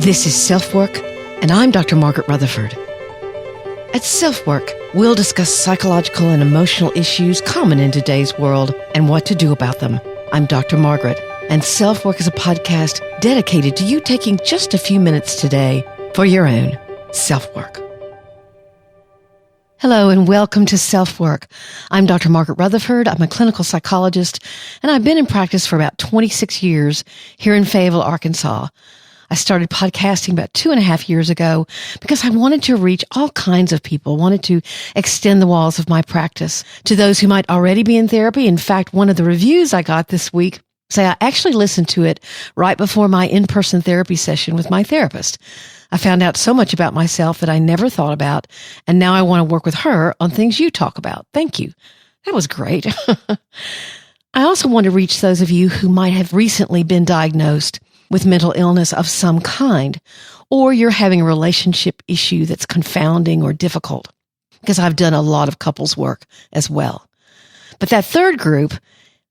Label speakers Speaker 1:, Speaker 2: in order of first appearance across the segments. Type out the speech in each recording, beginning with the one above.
Speaker 1: This is SelfWork, and I'm Dr. Margaret Rutherford. At SelfWork, we'll discuss psychological and emotional issues common in today's world and what to do about them. I'm Dr. Margaret, and SelfWork is a podcast dedicated to you taking just a few minutes today for your own self-work. Hello and welcome to SelfWork. I'm Dr. Margaret Rutherford. I'm a clinical psychologist, and I've been in practice for about 26 years here in Fayetteville, Arkansas. I started podcasting about 2.5 years ago because I wanted to reach all kinds of people, wanted to extend the walls of my practice to those who might already be in therapy. In fact, one of the reviews I got this week say I actually listened to it right before my in-person therapy session with my therapist. I found out so much about myself that I never thought about, and now I want to work with her on things you talk about. Thank you. That was great. I also want to reach those of you who might have recently been diagnosed with mental illness of some kind, or you're having a relationship issue that's confounding or difficult, because I've done a lot of couples work as well. But that third group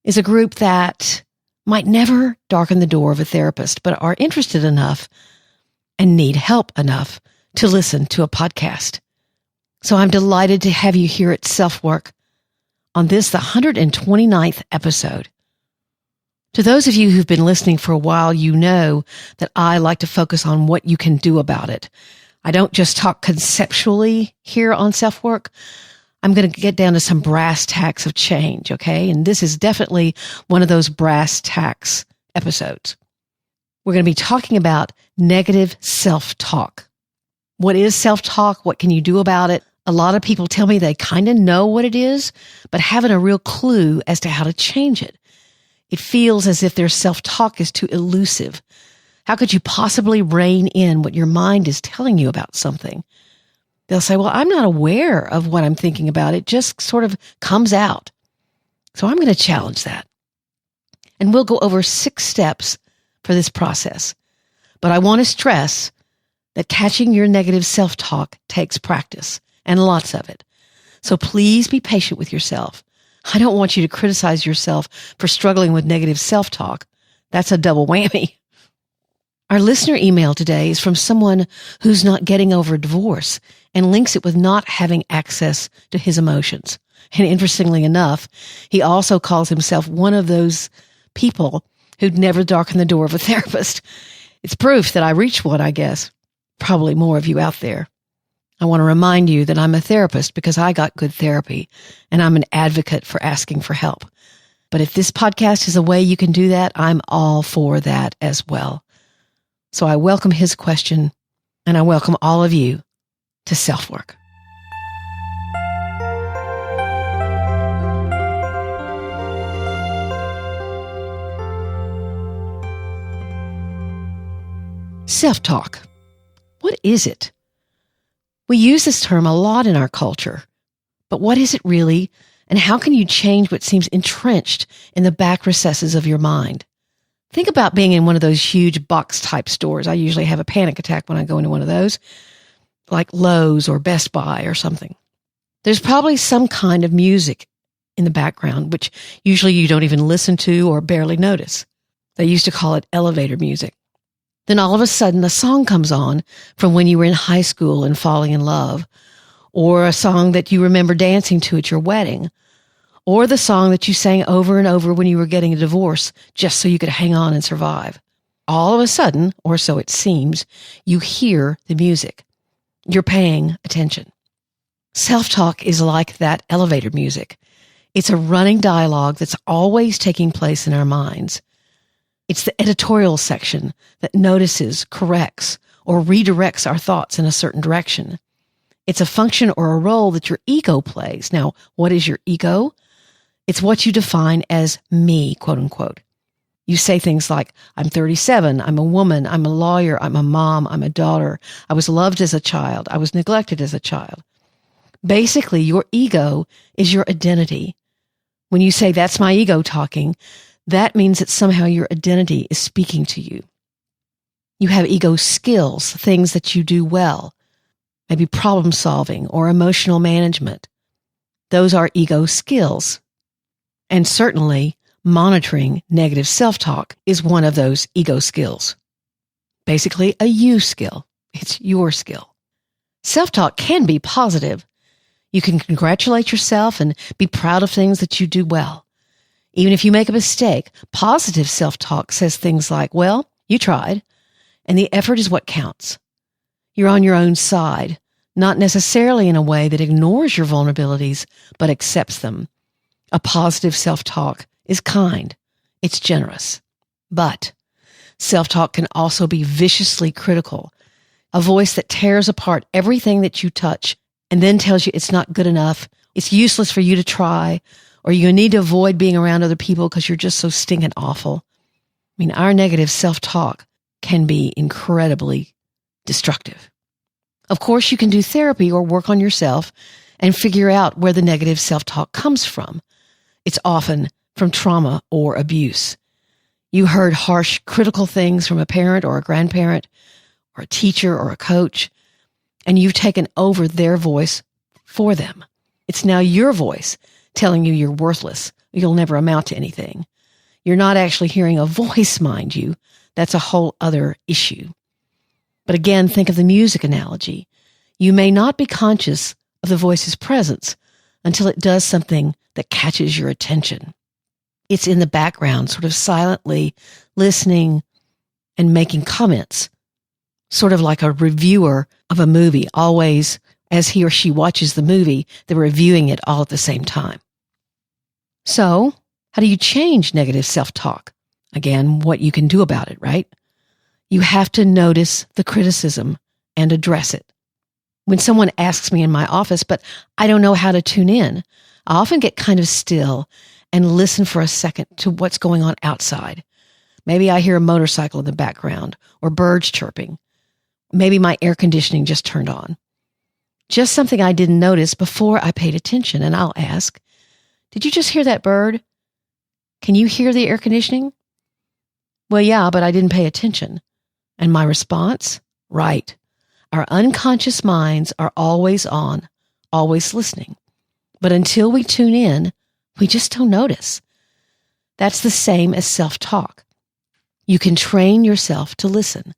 Speaker 1: is a group that might never darken the door of a therapist, but are interested enough and need help enough to listen to a podcast. So I'm delighted to have you here at SelfWork on this, the 129th episode. To those of you who've been listening for a while, you know that I like to focus on what you can do about it. I don't just talk conceptually here on SelfWork. I'm going to get down to some brass tacks of change, okay? And this is definitely one of those brass tacks episodes. We're going to be talking about negative self-talk. What is self-talk? What can you do about it? A lot of people tell me they kind of know what it is, but haven't a real clue as to how to change it. It feels as if their self-talk is too elusive. How could you possibly rein in what your mind is telling you about something? They'll say, well, I'm not aware of what I'm thinking about. It just sort of comes out. So I'm going to challenge that. And we'll go over 6 steps for this process. But I want to stress that catching your negative self-talk takes practice, and lots of it. So please be patient with yourself. I don't want you to criticize yourself for struggling with negative self-talk. That's a double whammy. Our listener email today is from someone who's not getting over a divorce and links it with not having access to his emotions. And interestingly enough, he also calls himself one of those people who'd never darken the door of a therapist. It's proof that I reach one, I guess. Probably more of you out there. I want to remind you that I'm a therapist because I got good therapy, and I'm an advocate for asking for help. But if this podcast is a way you can do that, I'm all for that as well. So I welcome his question, and I welcome all of you to SelfWork. Self-talk. What is it? We use this term a lot in our culture, but what is it really, and how can you change what seems entrenched in the back recesses of your mind? Think about being in one of those huge box-type stores. I usually have a panic attack when I go into one of those, like Lowe's or Best Buy or something. There's probably some kind of music in the background, which usually you don't even listen to or barely notice. They used to call it elevator music. Then all of a sudden, a song comes on from when you were in high school and falling in love, or a song that you remember dancing to at your wedding, or the song that you sang over and over when you were getting a divorce just so you could hang on and survive. All of a sudden, or so it seems, you hear the music. You're paying attention. Self-talk is like that elevator music. It's a running dialogue that's always taking place in our minds. It's the editorial section that notices, corrects, or redirects our thoughts in a certain direction. It's a function or a role that your ego plays. Now, what is your ego? It's what you define as me, quote unquote. You say things like, I'm 37, I'm a woman, I'm a lawyer, I'm a mom, I'm a daughter, I was loved as a child, I was neglected as a child. Basically, your ego is your identity. When you say, that's my ego talking, that means that somehow your identity is speaking to you. You have ego skills, things that you do well, maybe problem solving or emotional management. Those are ego skills. And certainly, monitoring negative self-talk is one of those ego skills. Basically, a you skill. It's your skill. Self-talk can be positive. You can congratulate yourself and be proud of things that you do well. Even if you make a mistake, positive self-talk says things like, well, you tried, and the effort is what counts. You're on your own side, not necessarily in a way that ignores your vulnerabilities, but accepts them. A positive self-talk is kind. It's generous. But self-talk can also be viciously critical, a voice that tears apart everything that you touch and then tells you it's not good enough, it's useless for you to try, or you need to avoid being around other people because you're just so stinking awful. I mean, our negative self-talk can be incredibly destructive. Of course, you can do therapy or work on yourself and figure out where the negative self-talk comes from. It's often from trauma or abuse. You heard harsh, critical things from a parent or a grandparent or a teacher or a coach, and you've taken over their voice for them. It's now your voice telling you you're worthless. You'll never amount to anything. You're not actually hearing a voice, mind you. That's a whole other issue. But again, think of the music analogy. You may not be conscious of the voice's presence until it does something that catches your attention. It's in the background, sort of silently listening and making comments, sort of like a reviewer of a movie, always as he or she watches the movie, they're reviewing it all at the same time. So, how do you change negative self-talk? Again, what you can do about it, right? You have to notice the criticism and address it. When someone asks me in my office, but I don't know how to tune in, I often get kind of still and listen for a second to what's going on outside. Maybe I hear a motorcycle in the background or birds chirping. Maybe my air conditioning just turned on. Just something I didn't notice before I paid attention, and I'll ask, did you just hear that bird? Can you hear the air conditioning? Well, yeah, but I didn't pay attention. And my response? Right. Our unconscious minds are always on, always listening. But until we tune in, we just don't notice. That's the same as self-talk. You can train yourself to listen.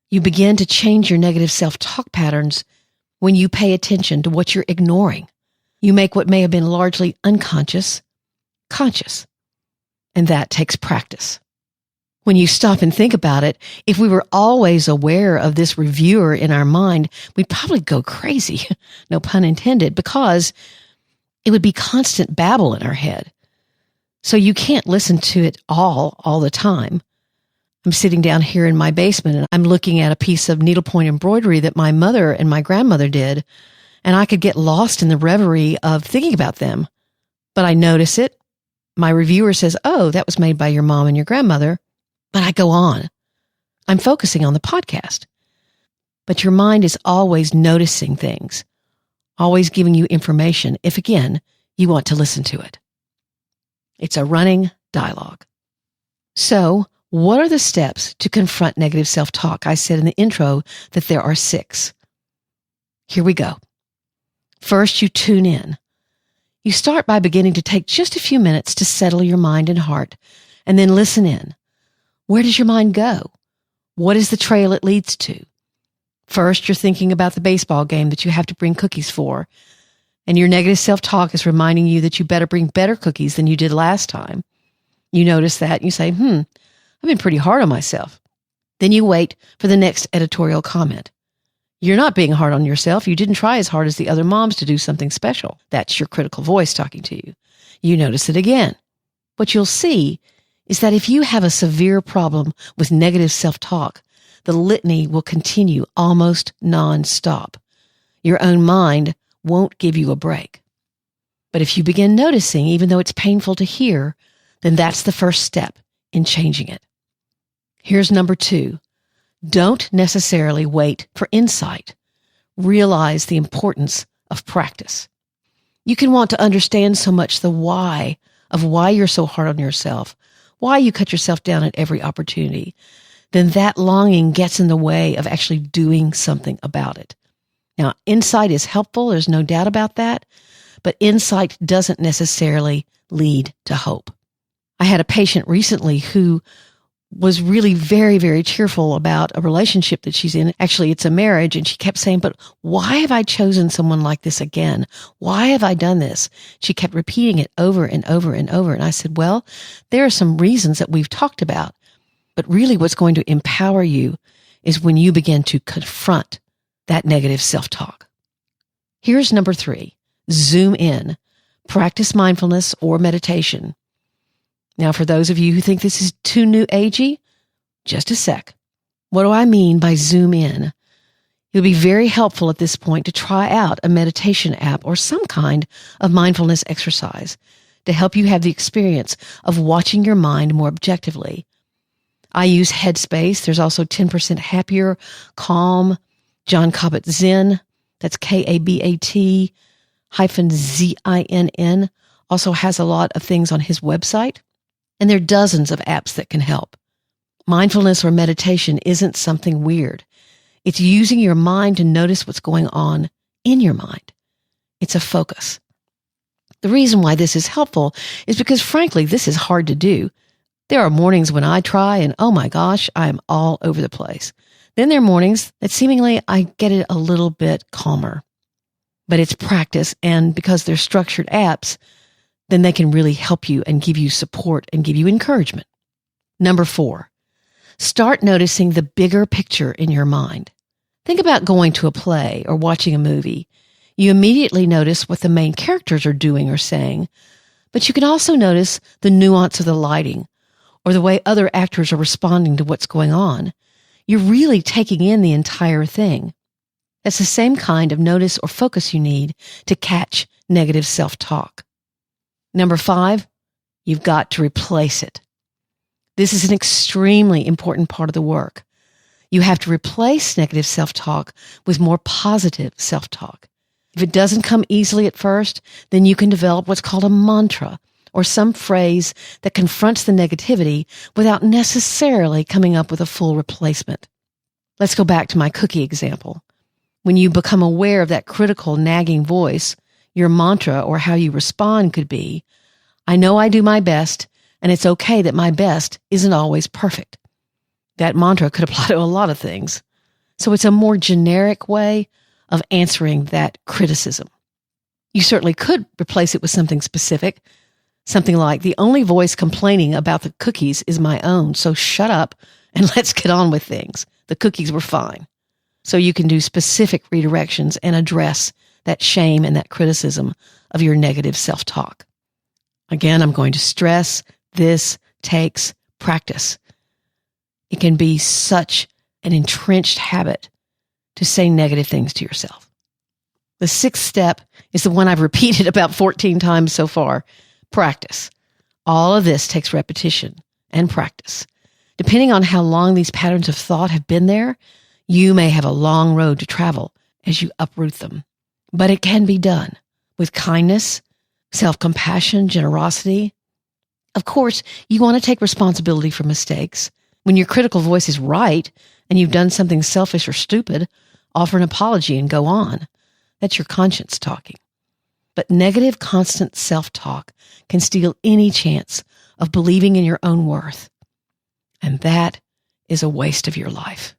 Speaker 1: You begin to change your negative self-talk patterns when you pay attention to what you're ignoring. You make what may have been largely unconscious, conscious. And that takes practice. When you stop and think about it, if we were always aware of this reviewer in our mind, we'd probably go crazy, no pun intended, because it would be constant babble in our head. So you can't listen to it all the time. I'm sitting down here in my basement and I'm looking at a piece of needlepoint embroidery that my mother and my grandmother did, and I could get lost in the reverie of thinking about them. But I notice it. My reviewer says, oh, that was made by your mom and your grandmother. But I go on. I'm focusing on the podcast. But your mind is always noticing things, always giving you information if, again, you want to listen to it. It's a running dialogue. So, what are the steps to confront negative self-talk? I said in the intro that there are 6. Here we go. First, you tune in. You start by beginning to take just a few minutes to settle your mind and heart, and then listen in. Where does your mind go? What is the trail it leads to? First, you're thinking about the baseball game that you have to bring cookies for, and your negative self-talk is reminding you that you better bring better cookies than you did last time. You notice that, and you say, I've been pretty hard on myself. Then you wait for the next editorial comment. You're not being hard on yourself. You didn't try as hard as the other moms to do something special. That's your critical voice talking to you. You notice it again. What you'll see is that if you have a severe problem with negative self-talk, the litany will continue almost non-stop. Your own mind won't give you a break. But if you begin noticing, even though it's painful to hear, then that's the first step in changing it. Here's number 2. Don't necessarily wait for insight. Realize the importance of practice. You can want to understand so much the why of why you're so hard on yourself, why you cut yourself down at every opportunity. Then that longing gets in the way of actually doing something about it. Now, insight is helpful. There's no doubt about that. But insight doesn't necessarily lead to hope. I had a patient recently who was really very, very cheerful about a relationship that she's in. Actually, it's a marriage. And she kept saying, but why have I chosen someone like this again? Why have I done this? She kept repeating it over and over and over. And I said, well, there are some reasons that we've talked about, but really what's going to empower you is when you begin to confront that negative self-talk. Here's number 3, zoom in, practice mindfulness or meditation. Now, for those of you who think this is too new agey, just a sec. What do I mean by zoom in? It'll be very helpful at this point to try out a meditation app or some kind of mindfulness exercise to help you have the experience of watching your mind more objectively. I use Headspace. There's also 10% Happier, Calm, John Kabat-Zinn. That's Kabat-Zinn. Also has a lot of things on his website. And there are dozens of apps that can help. Mindfulness or meditation isn't something weird. It's using your mind to notice what's going on in your mind. It's a focus. The reason why this is helpful is because, frankly, this is hard to do. There are mornings when I try and, oh my gosh, I am all over the place. Then there are mornings that seemingly I get it a little bit calmer. But it's practice, and because they're structured apps, then they can really help you and give you support and give you encouragement. Number 4, start noticing the bigger picture in your mind. Think about going to a play or watching a movie. You immediately notice what the main characters are doing or saying, but you can also notice the nuance of the lighting or the way other actors are responding to what's going on. You're really taking in the entire thing. That's the same kind of notice or focus you need to catch negative self-talk. Number 5, you've got to replace it. This is an extremely important part of the work. You have to replace negative self-talk with more positive self-talk. If it doesn't come easily at first, then you can develop what's called a mantra or some phrase that confronts the negativity without necessarily coming up with a full replacement. Let's go back to my cookie example. When you become aware of that critical, nagging voice, your mantra or how you respond could be, I know I do my best, and it's okay that my best isn't always perfect. That mantra could apply to a lot of things. So it's a more generic way of answering that criticism. You certainly could replace it with something specific, something like, the only voice complaining about the cookies is my own, so shut up and let's get on with things. The cookies were fine. So you can do specific redirections and address that shame and that criticism of your negative self-talk. Again, I'm going to stress this takes practice. It can be such an entrenched habit to say negative things to yourself. The 6th step is the one I've repeated about 14 times so far. Practice. All of this takes repetition and practice. Depending on how long these patterns of thought have been there, you may have a long road to travel as you uproot them. But it can be done with kindness, self-compassion, generosity. Of course, you want to take responsibility for mistakes. When your critical voice is right and you've done something selfish or stupid, offer an apology and go on. That's your conscience talking. But negative, constant self-talk can steal any chance of believing in your own worth. And that is a waste of your life.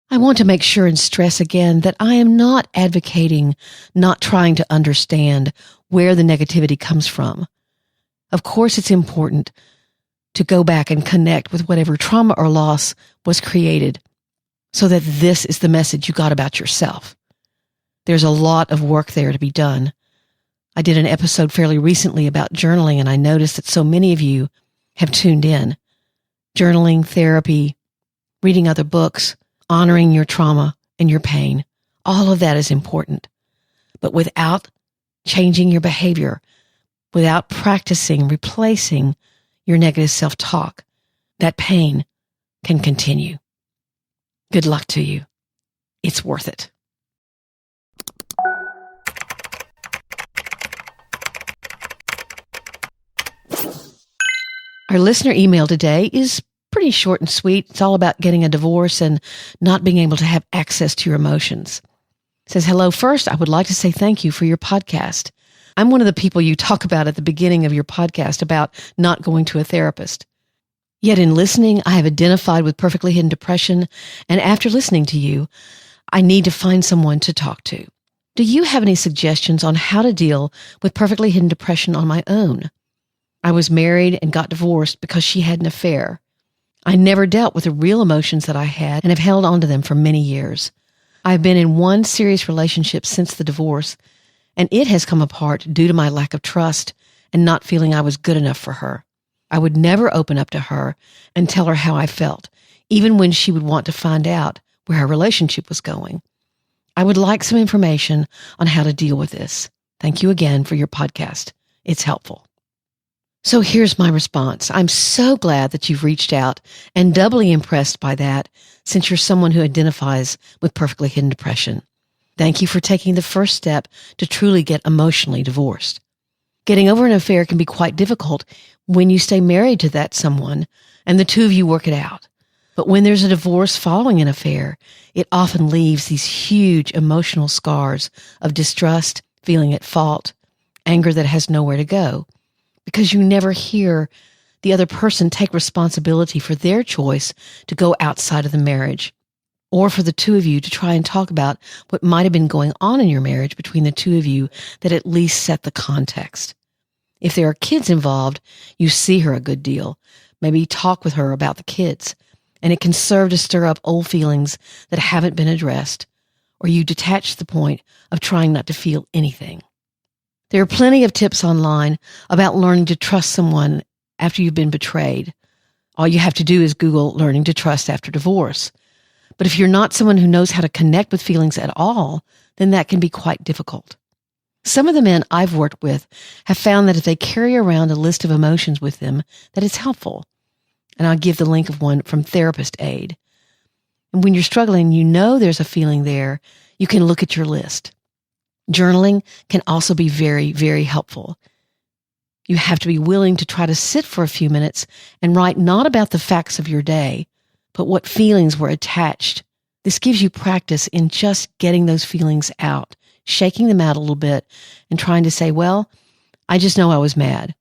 Speaker 1: I want to make sure and stress again that I am not advocating not trying to understand where the negativity comes from. Of course, it's important to go back and connect with whatever trauma or loss was created so that this is the message you got about yourself. There's a lot of work there to be done. I did an episode fairly recently about journaling, and I noticed that so many of you have tuned in. Journaling, therapy, reading other books, honoring your trauma and your pain. All of that is important. But without changing your behavior, without practicing replacing your negative self-talk, that pain can continue. Good luck to you. It's worth it. Our listener email today is pretty short and sweet. It's all about getting a divorce and not being able to have access to your emotions. It says, hello, first, I would like to say thank you for your podcast. I'm one of the people you talk about at the beginning of your podcast about not going to a therapist. Yet in listening, I have identified with perfectly hidden depression, and after listening to you, I need to find someone to talk to. Do you have any suggestions on how to deal with perfectly hidden depression on my own? I was married and got divorced because she had an affair. I never dealt with the real emotions that I had and have held on to them for many years. I've been in one serious relationship since the divorce, and it has come apart due to my lack of trust and not feeling I was good enough for her. I would never open up to her and tell her how I felt, even when she would want to find out where our relationship was going. I would like some information on how to deal with this. Thank you again for your podcast. It's helpful. So here's my response. I'm so glad that you've reached out and doubly impressed by that since you're someone who identifies with perfectly hidden depression. Thank you for taking the first step to truly get emotionally divorced. Getting over an affair can be quite difficult when you stay married to that someone and the two of you work it out. But when there's a divorce following an affair, it often leaves these huge emotional scars of distrust, feeling at fault, anger that has nowhere to go, because you never hear the other person take responsibility for their choice to go outside of the marriage, or for the two of you to try and talk about what might have been going on in your marriage between the two of you that at least set the context. If there are kids involved, you see her a good deal, maybe talk with her about the kids, and it can serve to stir up old feelings that haven't been addressed, or you detach to the point of trying not to feel anything. There are plenty of tips online about learning to trust someone after you've been betrayed. All you have to do is Google learning to trust after divorce. But if you're not someone who knows how to connect with feelings at all, then that can be quite difficult. Some of the men I've worked with have found that if they carry around a list of emotions with them, that it's helpful. And I'll give the link of one from Therapist Aid. And when you're struggling, you know there's a feeling there, you can look at your list. Journaling can also be very, very helpful. You have to be willing to try to sit for a few minutes and write not about the facts of your day, but what feelings were attached. This gives you practice in just getting those feelings out, shaking them out a little bit and trying to say, well, I just know I was mad.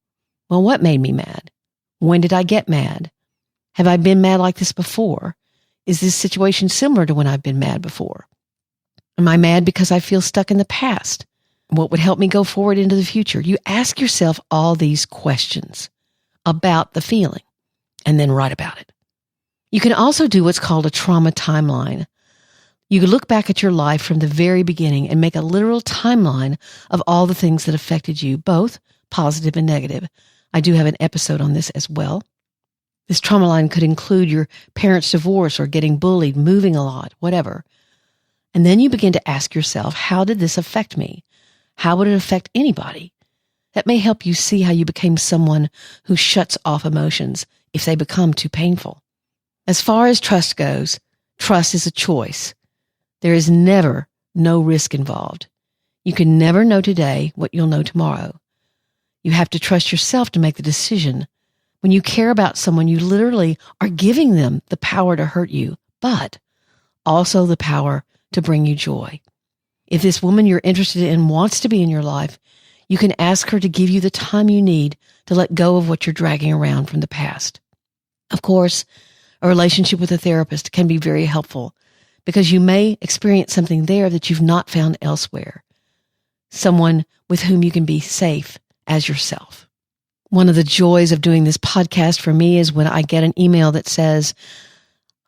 Speaker 1: Well, what made me mad? When did I get mad? Have I been mad like this before? Is this situation similar to when I've been mad before? Am I mad because I feel stuck in the past? What would help me go forward into the future? You ask yourself all these questions about the feeling and then write about it. You can also do what's called a trauma timeline. You can look back at your life from the very beginning and make a literal timeline of all the things that affected you, both positive and negative. I do have an episode on this as well. This trauma line could include your parents' divorce or getting bullied, moving a lot, whatever. And then you begin to ask yourself, how did this affect me? How would it affect anybody? That may help you see how you became someone who shuts off emotions if they become too painful. As far as trust goes, trust is a choice. There is never no risk involved. You can never know today what you'll know tomorrow. You have to trust yourself to make the decision. When you care about someone, you literally are giving them the power to hurt you, but also the power to bring you joy. If this woman you're interested in wants to be in your life, you can ask her to give you the time you need to let go of what you're dragging around from the past. Of course, a relationship with a therapist can be very helpful because you may experience something there that you've not found elsewhere. Someone with whom you can be safe as yourself. One of the joys of doing this podcast for me is when I get an email that says,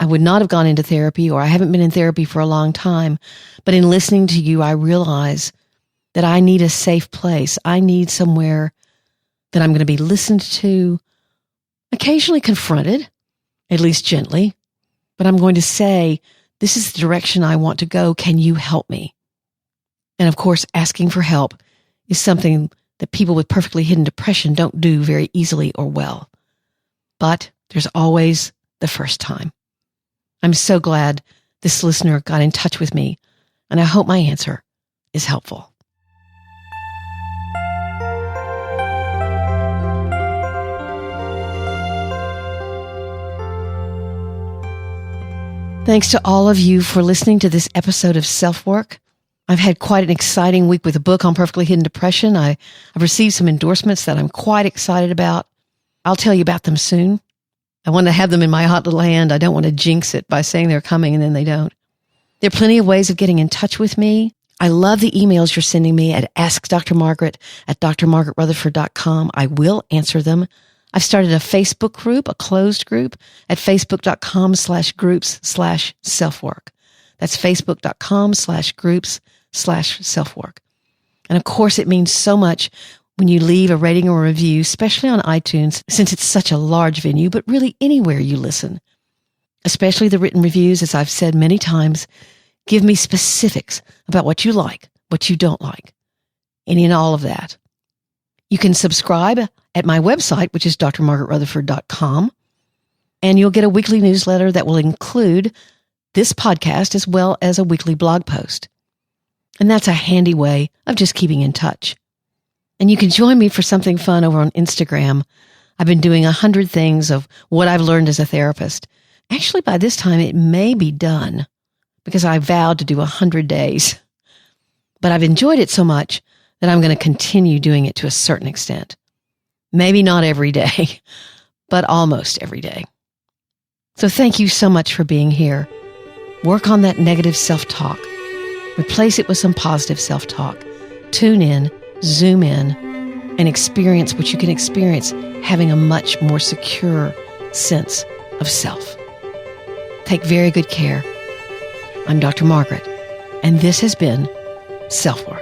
Speaker 1: I would not have gone into therapy, or I haven't been in therapy for a long time, but in listening to you, I realize that I need a safe place. I need somewhere that I'm going to be listened to, occasionally confronted, at least gently, but I'm going to say, this is the direction I want to go. Can you help me? And of course, asking for help is something that people with perfectly hidden depression don't do very easily or well. But there's always the first time. I'm so glad this listener got in touch with me, and I hope my answer is helpful. Thanks to all of you for listening to this episode of SelfWork. I've had quite an exciting week with a book on perfectly hidden depression. I've received some endorsements that I'm quite excited about. I'll tell you about them soon. I want to have them in my hot little hand. I don't want to jinx it by saying they're coming and then they don't. There are plenty of ways of getting in touch with me. I love the emails you're sending me at askdrmargaret@drmargaretrutherford.com. I will answer them. I've started a Facebook group, a closed group at facebook.com/groups/selfwork. That's facebook.com/groups/selfwork. And of course, it means so much when you leave a rating or review, especially on iTunes, since it's such a large venue, but really anywhere you listen. Especially the written reviews, as I've said many times, give me specifics about what you like, what you don't like, any and all of that. You can subscribe at my website, which is drmargaretrutherford.com, and you'll get a weekly newsletter that will include this podcast as well as a weekly blog post. And that's a handy way of just keeping in touch. And you can join me for something fun over on Instagram. I've been doing 100 things of what I've learned as a therapist. Actually, by this time, it may be done because I vowed to do 100 days. But I've enjoyed it so much that I'm going to continue doing it to a certain extent. Maybe not every day, but almost every day. So thank you so much for being here. Work on that negative self-talk. Replace it with some positive self-talk. Tune in, zoom in, and experience what you can experience having a much more secure sense of self. Take very good care. I'm Dr. Margaret, and this has been SelfWork.